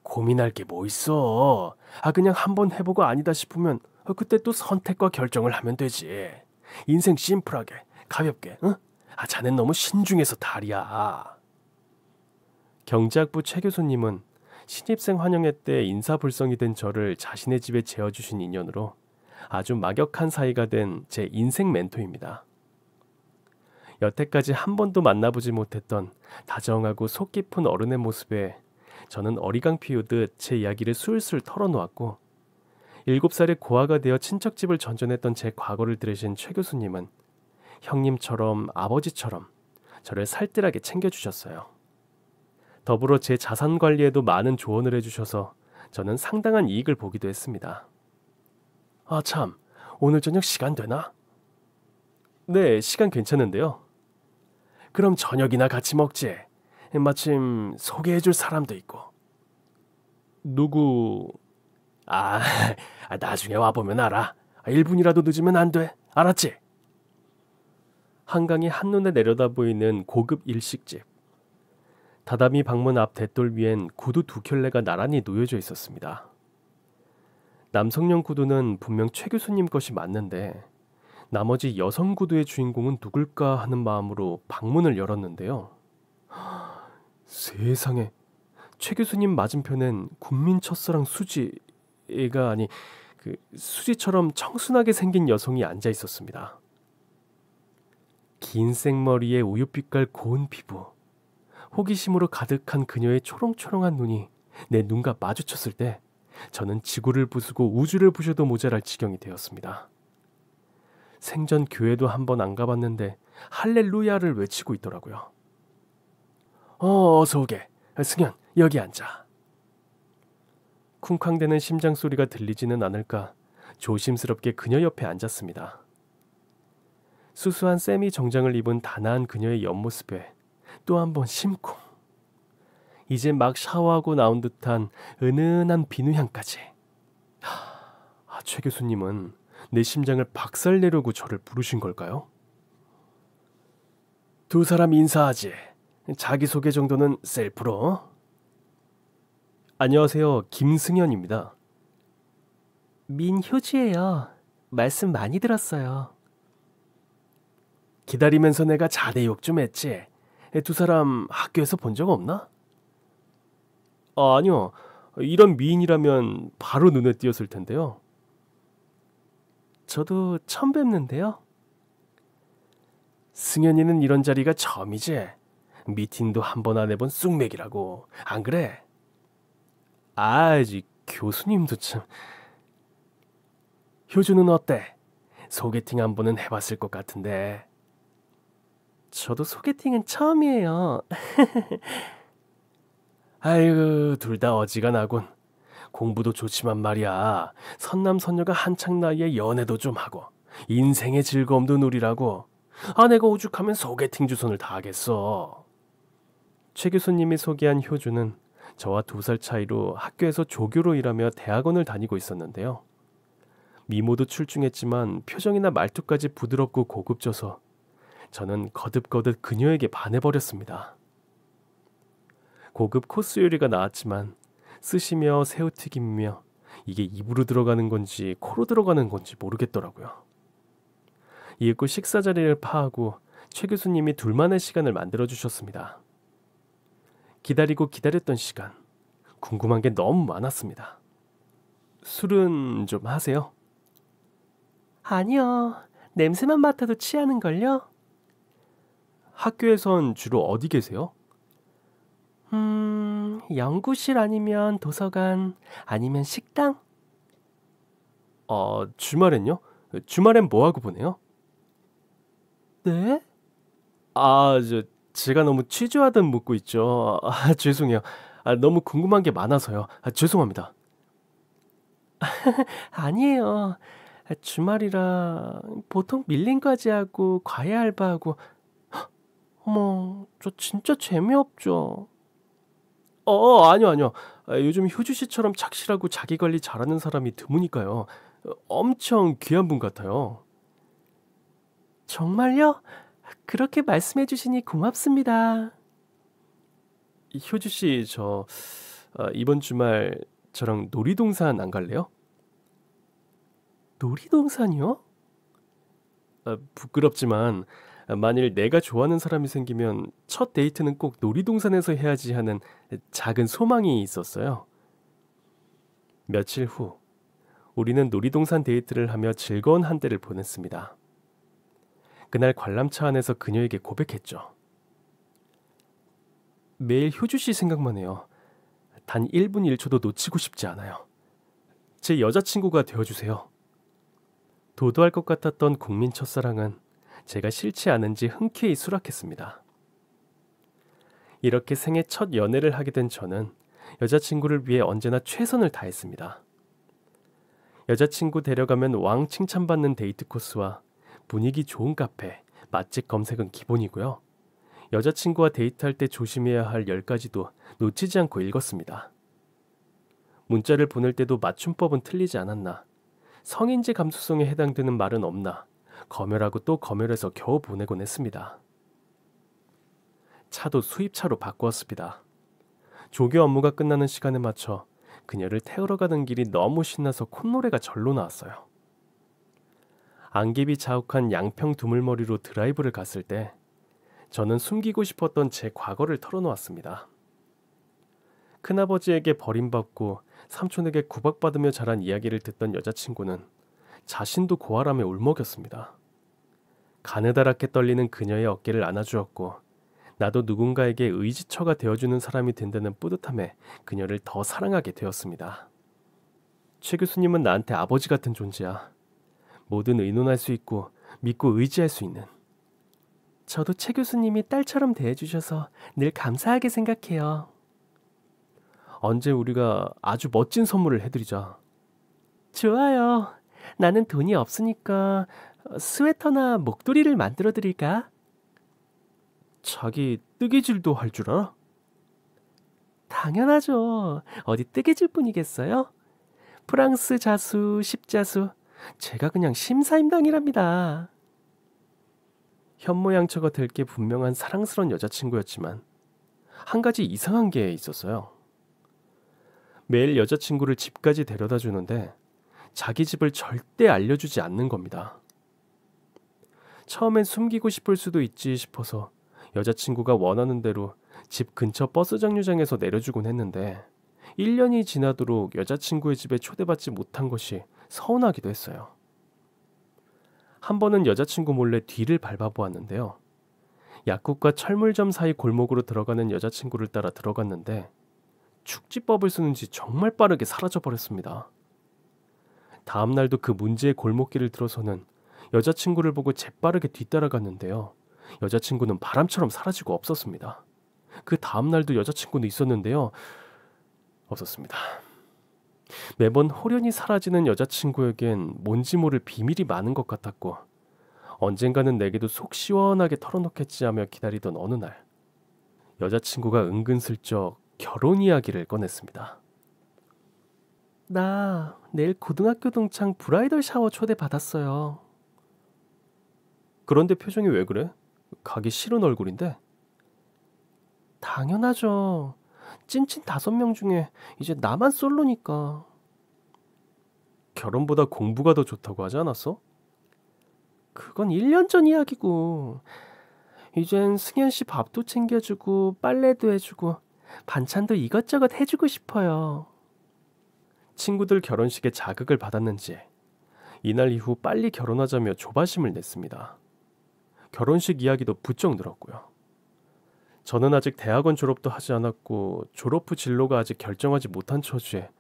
고민할 게 뭐 있어. 그냥 한번 해보고 아니다 싶으면 그때 또 선택과 결정을 하면 되지. 인생 심플하게, 가볍게, 응? 자넨 너무 신중해서 달이야. 경제학부 최 교수님은 신입생 환영회 때 인사불성이 된 저를 자신의 집에 재워주신 인연으로 아주 막역한 사이가 된 제 인생 멘토입니다. 여태까지 한 번도 만나보지 못했던 다정하고 속 깊은 어른의 모습에 저는 어리광 피우듯 제 이야기를 술술 털어놓았고 7살에 고아가 되어 친척집을 전전했던 제 과거를 들으신 최 교수님은 형님처럼 아버지처럼 저를 살뜰하게 챙겨주셨어요. 더불어 제 자산 관리에도 많은 조언을 해주셔서 저는 상당한 이익을 보기도 했습니다. 아 참, 오늘 저녁 시간 되나? 네, 시간 괜찮은데요. 그럼 저녁이나 같이 먹지. 마침 소개해줄 사람도 있고. 누구? 나중에 와보면 알아. 1분이라도 늦으면 안 돼. 알았지? 한강이 한눈에 내려다 보이는 고급 일식집. 다다미 방문 앞 대돌 위엔 구두 2켤레가 나란히 놓여져 있었습니다. 남성용 구두는 분명 최 교수님 것이 맞는데 나머지 여성 구두의 주인공은 누굴까 하는 마음으로 방문을 열었는데요. 세상에, 최 교수님 맞은편엔 국민 첫사랑 수지가 아니 수지처럼 청순하게 생긴 여성이 앉아 있었습니다. 긴 생머리에 우윳빛깔 고운 피부, 호기심으로 가득한 그녀의 초롱초롱한 눈이 내 눈과 마주쳤을 때 저는 지구를 부수고 우주를 부셔도 모자랄 지경이 되었습니다. 생전 교회도 한 번 안 가봤는데 할렐루야를 외치고 있더라고요. 어서 오게. 승현, 여기 앉아. 쿵쾅대는 심장 소리가 들리지는 않을까 조심스럽게 그녀 옆에 앉았습니다. 수수한 세미 정장을 입은 단아한 그녀의 옆모습에 또 한 번 심쿵. 이제 막 샤워하고 나온 듯한 은은한 비누향까지. 최 교수님은 내 심장을 박살내려고 저를 부르신 걸까요? 두 사람 인사하지. 자기소개 정도는 셀프로. 안녕하세요. 김승현입니다. 민효주예요. 말씀 많이 들었어요. 기다리면서 내가 자대 욕 좀 했지. 두 사람 학교에서 본 적 없나? 아니요. 이런 미인이라면 바로 눈에 띄었을 텐데요. 저도 처음 뵙는데요. 승현이는 이런 자리가 처음이지. 미팅도 한 번 안 해본 쑥맥이라고. 안 그래? 교수님도 참. 효주는 어때? 소개팅 한 번은 해봤을 것 같은데. 저도 소개팅은 처음이에요. 아이고, 둘 다 어지간하군. 공부도 좋지만 말이야. 선남선녀가 한창 나이에 연애도 좀 하고 인생의 즐거움도 누리라고. 내가 오죽하면 소개팅 주선을 다 하겠어. 최 교수님이 소개한 효주는 저와 2살 차이로 학교에서 조교로 일하며 대학원을 다니고 있었는데요. 미모도 출중했지만 표정이나 말투까지 부드럽고 고급져서 저는 거듭거듭 그녀에게 반해버렸습니다. 고급 코스 요리가 나왔지만 스시며 새우튀김이며 이게 입으로 들어가는 건지 코로 들어가는 건지 모르겠더라고요. 이윽고 식사 자리를 파하고 최 교수님이 둘만의 시간을 만들어주셨습니다. 기다리고 기다렸던 시간, 궁금한 게 너무 많았습니다. 술은 좀 하세요? 아니요. 냄새만 맡아도 취하는걸요? 학교에선 주로 어디 계세요? 연구실 아니면 도서관 아니면 식당? 주말엔요? 주말엔 뭐하고 보내요? 네? 제가 너무 취조하듯 묻고 있죠. 죄송해요. 너무 궁금한 게 많아서요. 죄송합니다. 아니에요. 주말이라 보통 밀링까지 하고 과외 알바하고. 어머, 저 진짜 재미없죠. 아니요. 요즘 효주 씨처럼 착실하고 자기 관리 잘하는 사람이 드무니까요. 엄청 귀한 분 같아요. 정말요? 그렇게 말씀해 주시니 고맙습니다. 효주 씨, 이번 주말 저랑 놀이동산 안 갈래요? 놀이동산이요? 부끄럽지만 만일 내가 좋아하는 사람이 생기면 첫 데이트는 꼭 놀이동산에서 해야지 하는 작은 소망이 있었어요. 며칠 후 우리는 놀이동산 데이트를 하며 즐거운 한때를 보냈습니다. 그날 관람차 안에서 그녀에게 고백했죠. 매일 효주씨 생각만 해요. 단 1분 1초도 놓치고 싶지 않아요. 제 여자친구가 되어주세요. 도도할 것 같았던 국민 첫사랑은 제가 싫지 않은지 흔쾌히 수락했습니다. 이렇게 생애 첫 연애를 하게 된 저는 여자친구를 위해 언제나 최선을 다했습니다. 여자친구 데려가면 왕 칭찬받는 데이트 코스와 분위기 좋은 카페, 맛집 검색은 기본이고요. 여자친구와 데이트할 때 조심해야 할 10가지도 놓치지 않고 읽었습니다. 문자를 보낼 때도 맞춤법은 틀리지 않았나, 성인지 감수성에 해당되는 말은 없나, 검열하고 또 검열해서 겨우 보내곤 했습니다. 차도 수입차로 바꾸었습니다. 조교 업무가 끝나는 시간에 맞춰 그녀를 태우러 가는 길이 너무 신나서 콧노래가 절로 나왔어요. 안개비 자욱한 양평 두물머리로 드라이브를 갔을 때 저는 숨기고 싶었던 제 과거를 털어놓았습니다. 큰아버지에게 버림받고 삼촌에게 구박받으며 자란 이야기를 듣던 여자친구는 자신도 고아람에 울먹였습니다. 가느다랗게 떨리는 그녀의 어깨를 안아주었고 나도 누군가에게 의지처가 되어주는 사람이 된다는 뿌듯함에 그녀를 더 사랑하게 되었습니다. 최 교수님은 나한테 아버지 같은 존재야. 뭐든 의논할 수 있고 믿고 의지할 수 있는. 저도 최 교수님이 딸처럼 대해주셔서 늘 감사하게 생각해요. 언제 우리가 아주 멋진 선물을 해드리자. 좋아요. 나는 돈이 없으니까 스웨터나 목도리를 만들어 드릴까? 자기 뜨개질도 할 줄 알아? 당연하죠. 어디 뜨개질 뿐이겠어요? 프랑스 자수, 십자수. 제가 그냥 심사임당이랍니다. 현모양처가 될 게 분명한 사랑스러운 여자친구였지만 한 가지 이상한 게 있었어요. 매일 여자친구를 집까지 데려다 주는데 자기 집을 절대 알려주지 않는 겁니다. 처음엔 숨기고 싶을 수도 있지 싶어서 여자친구가 원하는 대로 집 근처 버스 정류장에서 내려주곤 했는데 1년이 지나도록 여자친구의 집에 초대받지 못한 것이 서운하기도 했어요. 한 번은 여자친구 몰래 뒤를 밟아보았는데요. 약국과 철물점 사이 골목으로 들어가는 여자친구를 따라 들어갔는데 축지법을 쓰는지 정말 빠르게 사라져버렸습니다. 다음 날도 그 문제의 골목길을 들어서는 여자친구를 보고 재빠르게 뒤따라갔는데요. 여자친구는 바람처럼 사라지고 없었습니다. 그 다음 날도 여자친구는 있었는데요. 없었습니다. 매번 홀연히 사라지는 여자친구에겐 뭔지 모를 비밀이 많은 것 같았고 언젠가는 내게도 속 시원하게 털어놓겠지 하며 기다리던 어느 날 여자친구가 은근슬쩍 결혼 이야기를 꺼냈습니다. 나 내일 고등학교 동창 브라이덜 샤워 초대받았어요. 그런데 표정이 왜 그래? 가기 싫은 얼굴인데? 당연하죠. 찐친 5명 중에 이제 나만 솔로니까. 결혼보다 공부가 더 좋다고 하지 않았어? 그건 1년 전 이야기고 이젠 승현 씨 밥도 챙겨주고 빨래도 해주고 반찬도 이것저것 해주고 싶어요. 친구들 결혼식에 자극을 받았는지 이날 이후 빨리 결혼하자며 조바심을 냈습니다. 결혼식 이야기도 부쩍 늘었고요. 저는 아직 대학원 졸업도 하지 않았고 졸업 후 진로가 아직 결정하지 못한 처지에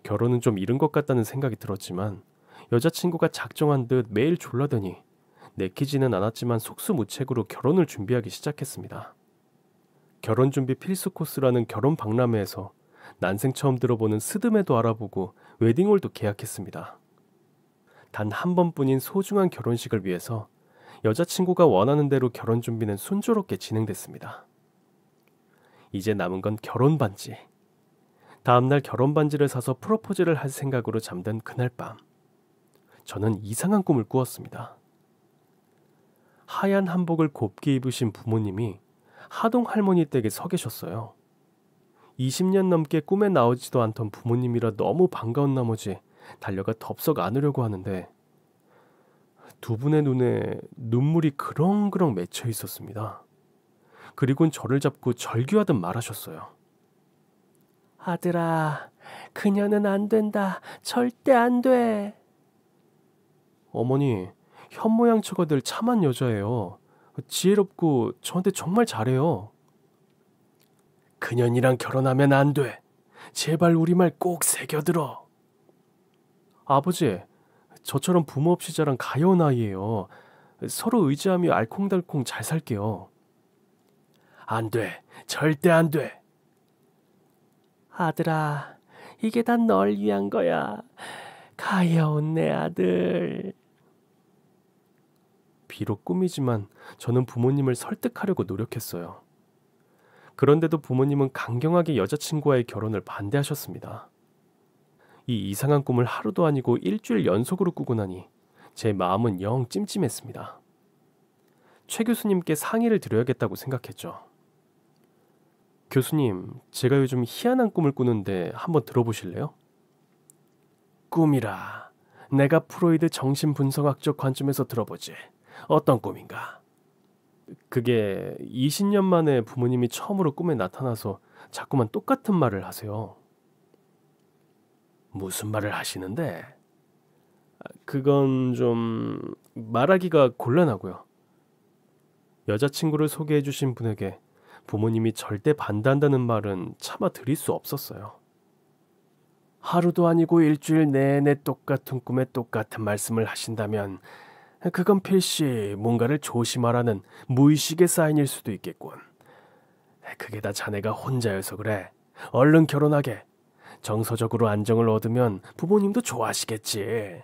결혼은 좀 이른 것 같다는 생각이 들었지만 여자친구가 작정한 듯 매일 졸라대니 내키지는 않았지만 속수무책으로 결혼을 준비하기 시작했습니다. 결혼 준비 필수 코스라는 결혼 박람회에서 난생 처음 들어보는 스드메도 알아보고 웨딩홀도 계약했습니다. 단 한 번뿐인 소중한 결혼식을 위해서 여자친구가 원하는 대로 결혼 준비는 순조롭게 진행됐습니다. 이제 남은 건 결혼 반지. 다음날 결혼 반지를 사서 프로포즈를 할 생각으로 잠든 그날 밤 저는 이상한 꿈을 꾸었습니다. 하얀 한복을 곱게 입으신 부모님이 하동 할머니 댁에 서 계셨어요. 20년 넘게 꿈에 나오지도 않던 부모님이라 너무 반가운 나머지 달려가 덥석 안으려고 하는데 두 분의 눈에 눈물이 그렁그렁 맺혀 있었습니다. 그리고는 저를 잡고 절규하듯 말하셨어요. 아들아, 그녀는 안 된다. 절대 안 돼. 어머니, 현모양처가 늘 참한 여자예요. 지혜롭고 저한테 정말 잘해요. 그년이랑 결혼하면 안 돼. 제발 우리 말 꼭 새겨들어. 아버지, 저처럼 부모 없이 자란 가여운 아이예요. 서로 의지하며 알콩달콩 잘 살게요. 안 돼. 절대 안 돼. 아들아, 이게 다 널 위한 거야. 가여운 내 아들. 비록 꿈이지만 저는 부모님을 설득하려고 노력했어요. 그런데도 부모님은 강경하게 여자친구와의 결혼을 반대하셨습니다. 이 이상한 꿈을 하루도 아니고 일주일 연속으로 꾸고 나니 제 마음은 영 찜찜했습니다. 최 교수님께 상의를 드려야겠다고 생각했죠. 교수님, 제가 요즘 희한한 꿈을 꾸는데 한번 들어보실래요? 꿈이라. 내가 프로이드 정신분석학적 관점에서 들어보지. 어떤 꿈인가? 그게 20년 만에 부모님이 처음으로 꿈에 나타나서 자꾸만 똑같은 말을 하세요. 무슨 말을 하시는데? 그건 좀 말하기가 곤란하고요. 여자친구를 소개해 주신 분에게 부모님이 절대 반대한다는 말은 차마 드릴 수 없었어요. 하루도 아니고 일주일 내내 똑같은 꿈에 똑같은 말씀을 하신다면 그건 필시 뭔가를 조심하라는 무의식의 사인일 수도 있겠군. 그게 다 자네가 혼자여서 그래. 얼른 결혼하게. 정서적으로 안정을 얻으면 부모님도 좋아하시겠지.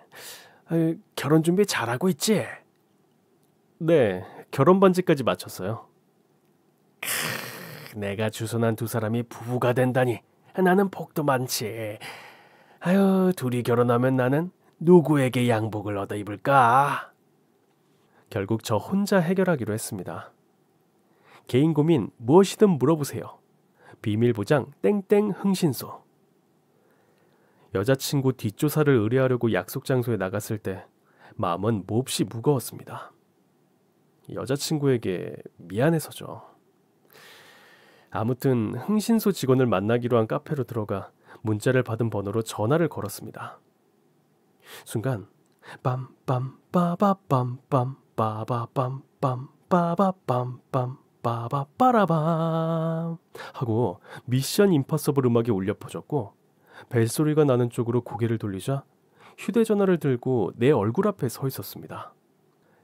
결혼 준비 잘하고 있지? 네, 결혼 반지까지 마쳤어요. 내가 주선한 두 사람이 부부가 된다니. 나는 복도 많지. 아유, 둘이 결혼하면 나는 누구에게 양복을 얻어 입을까? 결국 저 혼자 해결하기로 했습니다. 개인 고민 무엇이든 물어보세요. 비밀보장 땡땡 흥신소. 여자친구 뒷조사를 의뢰하려고 약속 장소에 나갔을 때 마음은 몹시 무거웠습니다. 여자친구에게 미안해서죠. 아무튼 흥신소 직원을 만나기로 한 카페로 들어가 문자를 받은 번호로 전화를 걸었습니다. 순간 빰빰 빠바빰빰 빠바빰빰 빠바빰빰 빠바빠라밤 하고 미션 임파서블 음악이 울려 퍼졌고 벨소리가 나는 쪽으로 고개를 돌리자 휴대전화를 들고 내 얼굴 앞에 서 있었습니다.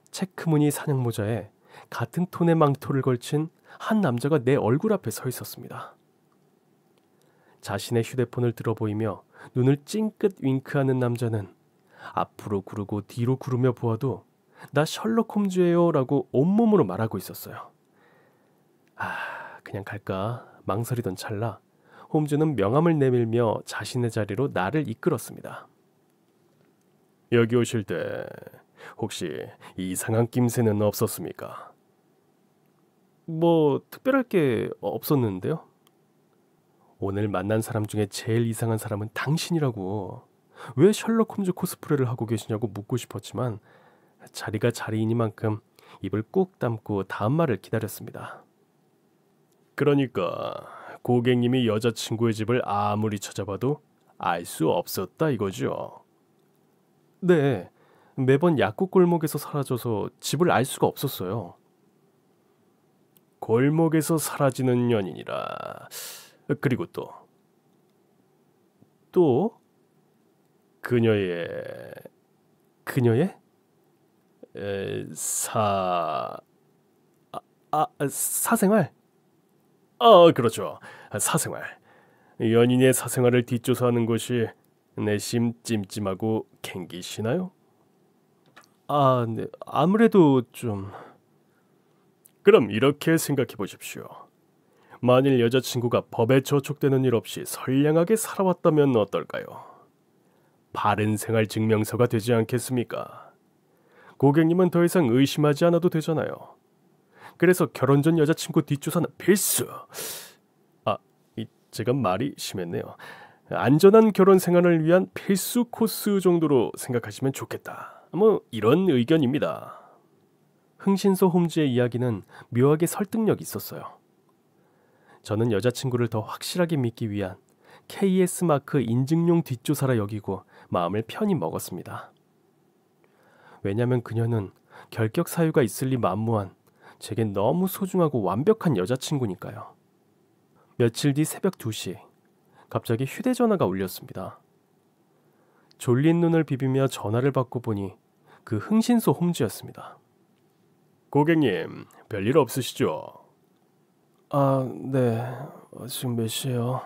체크무늬 사냥모자에 같은 톤의 망토를 걸친 한 남자가 내 얼굴 앞에 서 있었습니다. 자신의 휴대폰을 들어 보이며 눈을 찡긋 윙크하는 남자는 앞으로 구르고 뒤로 구르며 보아도 나 셜록 홈즈예요 라고 온몸으로 말하고 있었어요. 그냥 갈까 망설이던 찰나 홈즈는 명함을 내밀며 자신의 자리로 나를 이끌었습니다. 여기 오실 때 혹시 이상한 낌새는 없었습니까? 뭐 특별할 게 없었는데요. 오늘 만난 사람 중에 제일 이상한 사람은 당신이라고. 왜 셜록 홈즈 코스프레를 하고 계시냐고 묻고 싶었지만 자리가 자리이니만큼 입을 꾹 담고 다음 말을 기다렸습니다. 그러니까 고객님이 여자친구의 집을 아무리 찾아봐도 알 수 없었다 이거죠? 네, 매번 약국 골목에서 사라져서 집을 알 수가 없었어요. 골목에서 사라지는 연인이라. 그리고 또 그녀의 사생활? 그렇죠. 사생활. 연인의 사생활을 뒷조사하는 것이 내심 찜찜하고 갱기시나요? 네. 아무래도 좀... 그럼 이렇게 생각해 보십시오. 만일 여자친구가 법에 저촉되는 일 없이 선량하게 살아왔다면 어떨까요? 바른 생활 증명서가 되지 않겠습니까? 고객님은 더 이상 의심하지 않아도 되잖아요. 그래서 결혼 전 여자친구 뒷조사는 필수. 제가 말이 심했네요. 안전한 결혼 생활을 위한 필수 코스 정도로 생각하시면 좋겠다. 뭐 이런 의견입니다. 흥신소 홈즈의 이야기는 묘하게 설득력이 있었어요. 저는 여자친구를 더 확실하게 믿기 위한 KS 마크 인증용 뒷조사라 여기고 마음을 편히 먹었습니다. 왜냐면 그녀는 결격 사유가 있을 리 만무한 제겐 너무 소중하고 완벽한 여자친구니까요. 며칠 뒤 새벽 2시 갑자기 휴대전화가 울렸습니다. 졸린 눈을 비비며 전화를 받고 보니 그 흥신소 홈즈였습니다. 고객님, 별일 없으시죠? 아, 네. 지금 몇 시예요?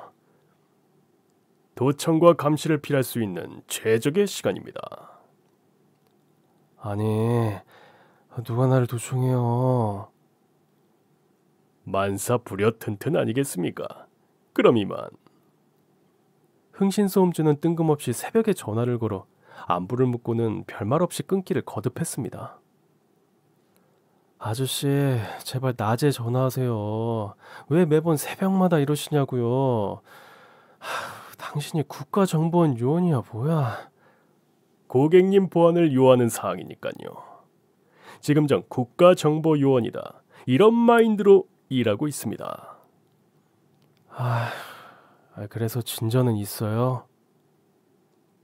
도청과 감시를 피할 수 있는 최적의 시간입니다. 아니, 누가 나를 도청해요? 만사부려 튼튼 아니겠습니까? 그럼 이만. 흥신소 홈즈는 뜬금없이 새벽에 전화를 걸어 안부를 묻고는 별말 없이 끊기를 거듭했습니다. 아저씨, 제발 낮에 전화하세요. 왜 매번 새벽마다 이러시냐고요. 당신이 국가정보원 요원이야 뭐야. 고객님 보안을 요하는 사항이니까요. 지금 전 국가정보요원이다. 이런 마인드로 일하고 있습니다. 그래서 진전은 있어요?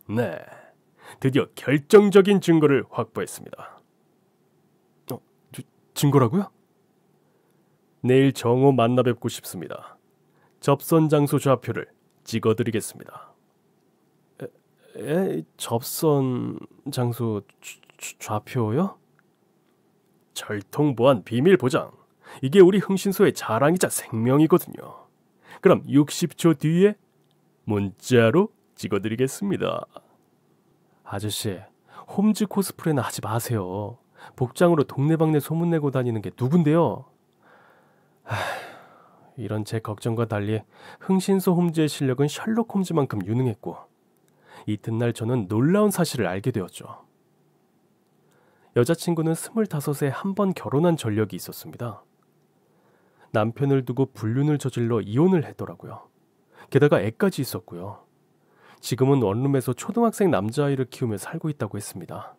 네, 드디어 결정적인 증거를 확보했습니다. 증거라고요? 내일 정오 만나 뵙고 싶습니다. 접선 장소 좌표를 찍어드리겠습니다. 접선 장소 좌표요? 철통 보안 비밀 보장. 이게 우리 흥신소의 자랑이자 생명이거든요. 그럼 60초 뒤에 문자로 찍어드리겠습니다. 아저씨, 홈즈 코스프레는 하지 마세요. 복장으로 동네방네 소문내고 다니는 게 누군데요? 이런 제 걱정과 달리 흥신소 홈즈의 실력은 셜록 홈즈만큼 유능했고 이튿날 저는 놀라운 사실을 알게 되었죠. 여자친구는 25세 한 번 결혼한 전력이 있었습니다. 남편을 두고 불륜을 저질러 이혼을 했더라고요. 게다가 애까지 있었고요. 지금은 원룸에서 초등학생 남자아이를 키우며 살고 있다고 했습니다.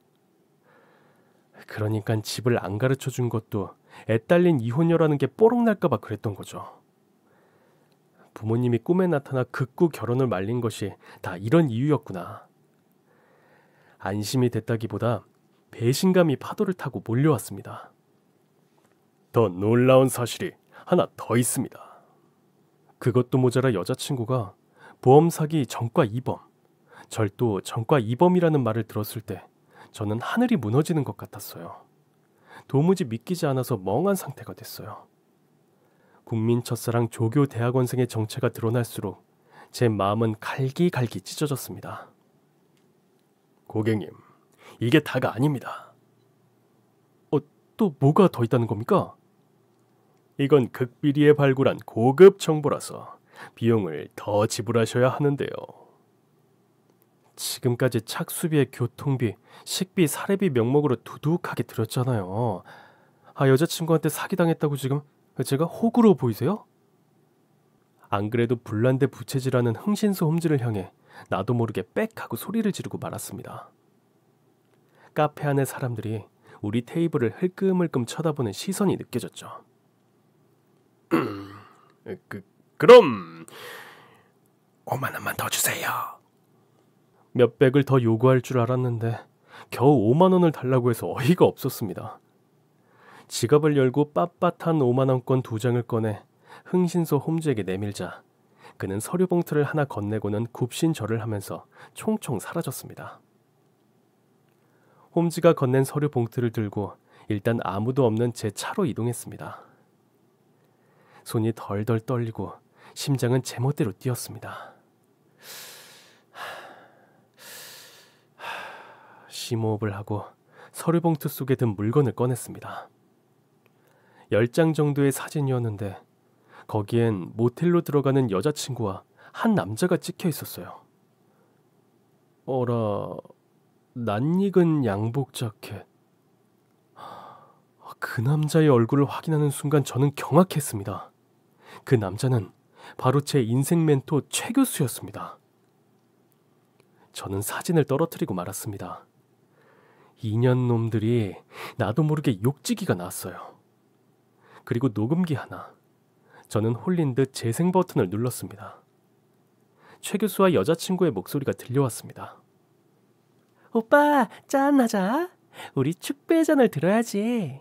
그러니까 집을 안 가르쳐 준 것도 애 딸린 이혼녀라는 게 뽀록 날까봐 그랬던 거죠. 부모님이 꿈에 나타나 극구 결혼을 말린 것이 다 이런 이유였구나. 안심이 됐다기보다 배신감이 파도를 타고 몰려왔습니다. 더 놀라운 사실이 하나 더 있습니다. 그것도 모자라 여자친구가 보험 사기 전과 2범, 절도 전과 2범이라는 말을 들었을 때 저는 하늘이 무너지는 것 같았어요. 도무지 믿기지 않아서 멍한 상태가 됐어요. 국민 첫사랑 조교 대학원생의 정체가 드러날수록 제 마음은 갈기갈기 찢어졌습니다. 고객님, 이게 다가 아닙니다. 또 뭐가 더 있다는 겁니까? 이건 극비리에 발굴한 고급 정보라서 비용을 더 지불하셔야 하는데요. 지금까지 착수비에 교통비, 식비, 사례비 명목으로 두둑하게 들었잖아요. 여자친구한테 사기당했다고 지금 제가 호구로 보이세요? 안 그래도 불난데 부채질하는 흥신소 홈즈를 향해 나도 모르게 빽 하고 소리를 지르고 말았습니다. 카페 안의 사람들이 우리 테이블을 흘끔흘끔 쳐다보는 시선이 느껴졌죠. 그럼 5만 원만 더 주세요. 몇백을 더 요구할 줄 알았는데 겨우 5만 원을 달라고 해서 어이가 없었습니다. 지갑을 열고 빳빳한 5만 원권 2장을 꺼내 흥신소 홈즈에게 내밀자 그는 서류 봉투를 하나 건네고는 굽신절을 하면서 총총 사라졌습니다. 홈즈가 건넨 서류 봉투를 들고 일단 아무도 없는 제 차로 이동했습니다. 손이 덜덜 떨리고 심장은 제멋대로 뛰었습니다. 심호흡을 하고 서류 봉투 속에 든 물건을 꺼냈습니다. 10장 정도의 사진이었는데 거기엔 모텔로 들어가는 여자친구와 한 남자가 찍혀 있었어요. 어라, 낯익은 양복 자켓. 그 남자의 얼굴을 확인하는 순간 저는 경악했습니다. 그 남자는 바로 제 인생 멘토 최 교수였습니다. 저는 사진을 떨어뜨리고 말았습니다. 2년 놈들이 나도 모르게 욕지기가 났어요. 그리고 녹음기 하나. 저는 홀린 듯 재생 버튼을 눌렀습니다. 최 교수와 여자친구의 목소리가 들려왔습니다. 오빠, 짠하자. 우리 축배전을 들어야지.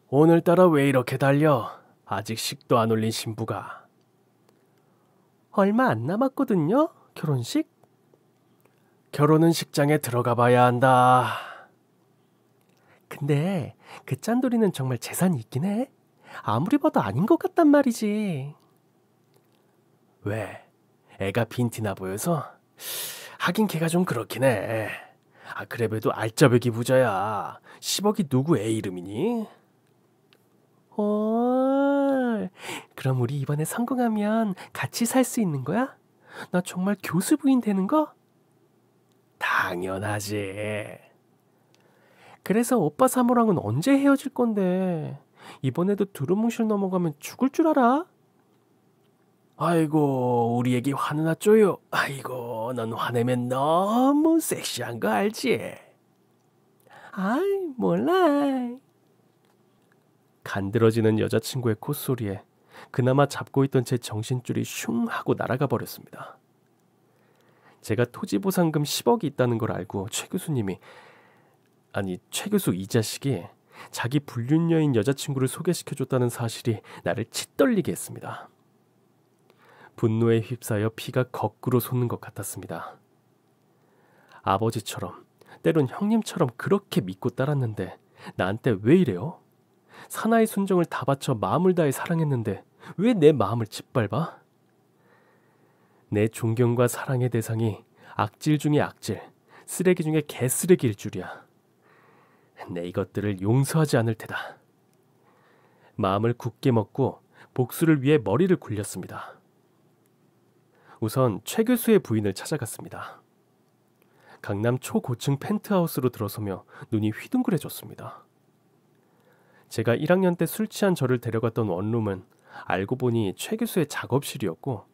오늘따라 왜 이렇게 달려? 아직 식도 안 올린 신부가. 얼마 안 남았거든요, 결혼식? 결혼은 식장에 들어가 봐야 한다. 근데 그 짠돌이는 정말 재산이 있긴 해. 아무리 봐도 아닌 것 같단 말이지. 왜? 애가 빈티나 보여서? 하긴 걔가 좀 그렇긴 해. 그래도 알짜배기 부자야. 10억이 누구 애 이름이니? 헐, 그럼 우리 이번에 성공하면 같이 살 수 있는 거야? 나 정말 교수 부인 되는 거? 당연하지. 그래서 오빠 사모랑은 언제 헤어질 건데? 이번에도 두루뭉실 넘어가면 죽을 줄 알아? 아이고, 우리 애기 화내났죠요. 아이고, 넌 화내면 너무 섹시한 거 알지? 아이, 몰라. 간드러지는 여자친구의 콧소리에 그나마 잡고 있던 제 정신줄이 슝 하고 날아가 버렸습니다. 제가 토지보상금 10억이 있다는 걸 알고 최 교수 이 자식이 자기 불륜녀인 여자친구를 소개시켜줬다는 사실이 나를 치떨리게 했습니다. 분노에 휩싸여 피가 거꾸로 솟는 것 같았습니다. 아버지처럼 때론 형님처럼 그렇게 믿고 따랐는데 나한테 왜 이래요? 사나이 순정을 다 바쳐 마음을 다해 사랑했는데 왜 내 마음을 짓밟아? 내 존경과 사랑의 대상이 악질 중에 악질, 쓰레기 중에 개쓰레기일 줄이야. 내 이것들을 용서하지 않을 테다. 마음을 굳게 먹고 복수를 위해 머리를 굴렸습니다. 우선 최 교수의 부인을 찾아갔습니다. 강남 초고층 펜트하우스로 들어서며 눈이 휘둥그레졌습니다. 제가 1학년 때 술 취한 저를 데려갔던 원룸은 알고 보니 최 교수의 작업실이었고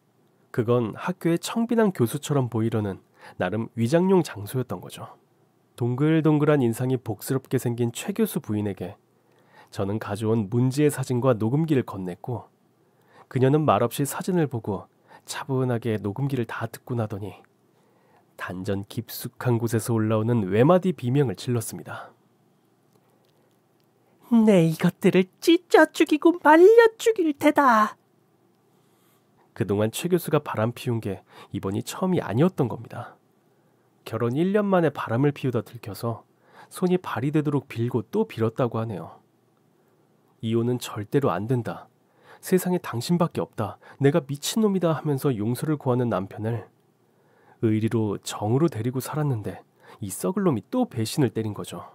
그건 학교의 청빈한 교수처럼 보이려는 나름 위장용 장소였던 거죠. 동글동글한 인상이 복스럽게 생긴 최 교수 부인에게 저는 가져온 문지의 사진과 녹음기를 건넸고 그녀는 말없이 사진을 보고 차분하게 녹음기를 다 듣고 나더니 단전 깊숙한 곳에서 올라오는 외마디 비명을 질렀습니다. 내 이것들을 찢어 죽이고 말려 죽일 테다. 그동안 최 교수가 바람 피운 게 이번이 처음이 아니었던 겁니다. 결혼 1년 만에 바람을 피우다 들켜서 손이 발이 되도록 빌고 또 빌었다고 하네요. 이혼은 절대로 안 된다. 세상에 당신밖에 없다. 내가 미친놈이다 하면서 용서를 구하는 남편을 의리로 정으로 데리고 살았는데 이 썩을 놈이 또 배신을 때린 거죠.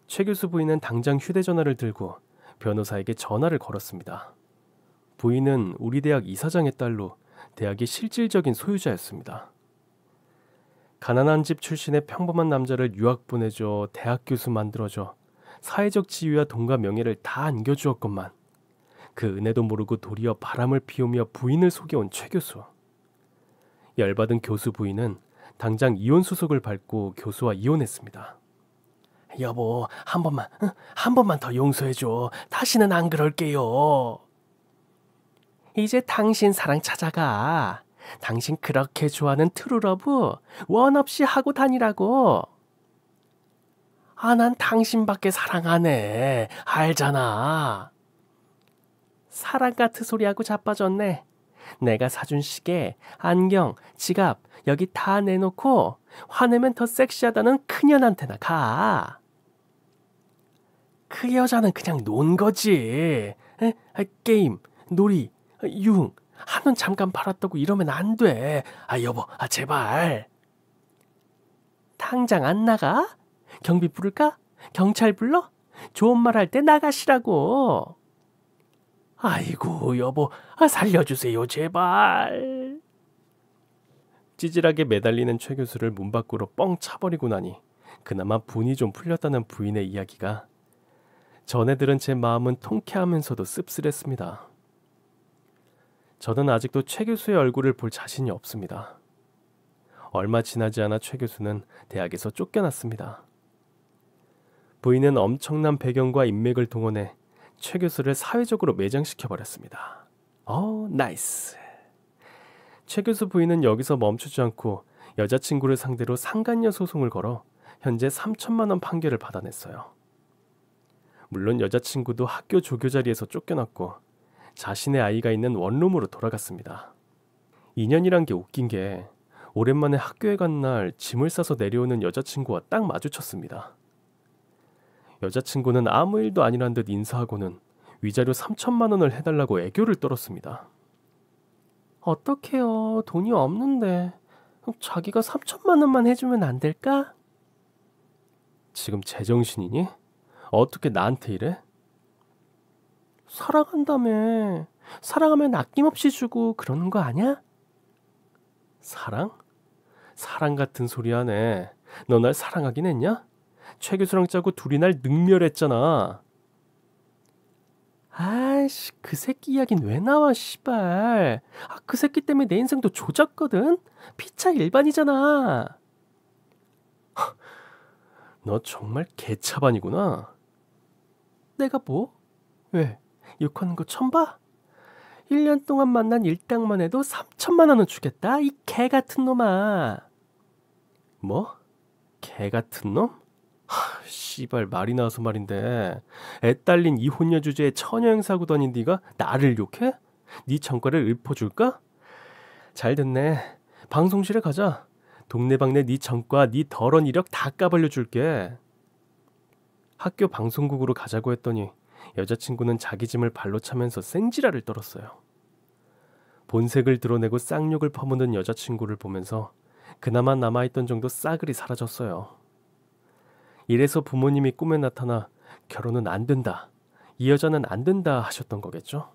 최 교수 부인은 당장 휴대전화를 들고 변호사에게 전화를 걸었습니다. 부인은 우리 대학 이사장의 딸로 대학의 실질적인 소유자였습니다. 가난한 집 출신의 평범한 남자를 유학 보내줘 대학 교수 만들어줘 사회적 지위와 돈과 명예를 다 안겨주었건만 그 은혜도 모르고 도리어 바람을 피우며 부인을 속여온 최 교수. 열받은 교수 부인은 당장 이혼 소송을 밟고 교수와 이혼했습니다. 여보, 한 번만 더 용서해줘. 다시는 안 그럴게요. 이제 당신 사랑 찾아가. 당신 그렇게 좋아하는 트루러브 원 없이 하고 다니라고. 난 당신밖에 사랑 안 해. 알잖아. 사랑 같은 소리하고 자빠졌네. 내가 사준 시계, 안경, 지갑 여기 다 내놓고 화내면 더 섹시하다는 그년한테나 가. 그 여자는 그냥 논 거지. 게임, 놀이, 유흥 한눈 잠깐 팔았다고 이러면 안 돼. 여보, 제발. 당장 안 나가? 경비 부를까? 경찰 불러? 좋은 말 할 때 나가시라고. 아이고 여보, 살려주세요 제발. 찌질하게 매달리는 최 교수를 문 밖으로 뻥 차버리고 나니 그나마 분이 좀 풀렸다는 부인의 이야기가 전에 들은 제 마음은 통쾌하면서도 씁쓸했습니다. 저는 아직도 최 교수의 얼굴을 볼 자신이 없습니다. 얼마 지나지 않아 최 교수는 대학에서 쫓겨났습니다. 부인은 엄청난 배경과 인맥을 동원해 최 교수를 사회적으로 매장시켜버렸습니다. 나이스. 최 교수 부인은 여기서 멈추지 않고 여자친구를 상대로 상간녀 소송을 걸어 현재 3천만 원 판결을 받아냈어요. 물론 여자친구도 학교 조교 자리에서 쫓겨났고 자신의 아이가 있는 원룸으로 돌아갔습니다. 인연이란 게 웃긴 게 오랜만에 학교에 간 날 짐을 싸서 내려오는 여자친구와 딱 마주쳤습니다. 여자친구는 아무 일도 아니란 듯 인사하고는 위자료 3천만 원을 해달라고 애교를 떨었습니다. 어떡해요. 돈이 없는데. 자기가 3천만 원만 해주면 안 될까? 지금 제정신이니? 어떻게 나한테 이래? 사랑한다며. 사랑하면 아낌없이 주고 그러는 거 아니야? 사랑? 사랑 같은 소리 하네. 너 날 사랑하긴 했냐? 최 교수랑 짜고 둘이 날 능멸했잖아. 아이씨, 그 새끼 이야긴 왜 나와, 씨발. 그 새끼 때문에 내 인생도 조졌거든? 피차 일반이잖아. 너 정말 개차반이구나. 내가 뭐? 왜? 욕하는 거 처음 봐? 1년 동안 만난 일당만 해도 3천만 원은 주겠다? 이 개 같은 놈아. 뭐? 개 같은 놈? 씨발 말이 나와서 말인데 애 딸린 이혼녀 주제에 처녀행 사고 다닌 네가 나를 욕해? 네 전과를 읊어줄까? 잘 됐네. 방송실에 가자. 동네방네 네 전과 네 더러운 이력 다 까발려줄게. 학교 방송국으로 가자고 했더니 여자친구는 자기 짐을 발로 차면서 생지랄을 떨었어요. 본색을 드러내고 쌍욕을 퍼붓는 여자친구를 보면서 그나마 남아있던 정도 싸그리 사라졌어요. 이래서 부모님이 꿈에 나타나 결혼은 안 된다, 이 여자는 안 된다 하셨던 거겠죠?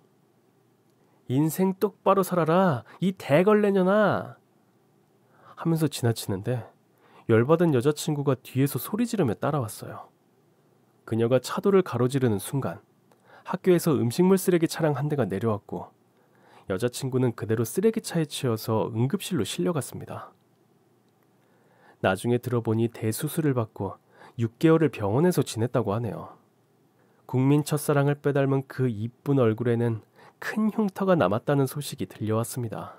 인생 똑바로 살아라, 이 대걸레년아 하면서 지나치는데 열받은 여자친구가 뒤에서 소리 지르며 따라왔어요. 그녀가 차도를 가로지르는 순간 학교에서 음식물 쓰레기 차량 한 대가 내려왔고 여자친구는 그대로 쓰레기차에 치여서 응급실로 실려갔습니다. 나중에 들어보니 대수술을 받고 6개월을 병원에서 지냈다고 하네요. 국민 첫사랑을 빼닮은 그 이쁜 얼굴에는 큰 흉터가 남았다는 소식이 들려왔습니다.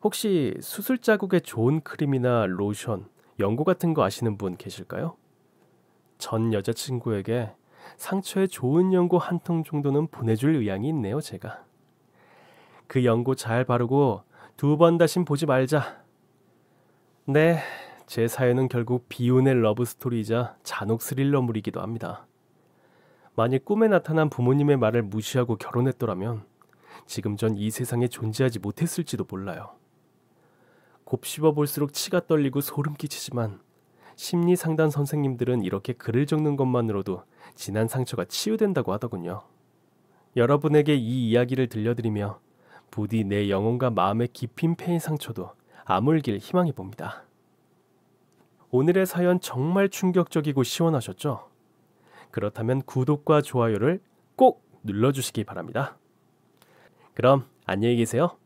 혹시 수술 자국에 좋은 크림이나 로션, 연고 같은 거 아시는 분 계실까요? 전 여자친구에게 상처에 좋은 연고 한 통 정도는 보내줄 의향이 있네요, 제가. 그 연고 잘 바르고 2번 다신 보지 말자. 네, 제 사연은 결국 비운의 러브스토리이자 잔혹 스릴러물이기도 합니다. 만일 꿈에 나타난 부모님의 말을 무시하고 결혼했더라면 지금 전 이 세상에 존재하지 못했을지도 몰라요. 곱씹어 볼수록 치가 떨리고 소름 끼치지만 심리상담 선생님들은 이렇게 글을 적는 것만으로도 지난 상처가 치유된다고 하더군요. 여러분에게 이 이야기를 들려드리며 부디 내 영혼과 마음의 깊은 패인 상처도 아물길 희망해 봅니다. 오늘의 사연 정말 충격적이고 시원하셨죠? 그렇다면 구독과 좋아요를 꼭 눌러주시기 바랍니다. 그럼 안녕히 계세요.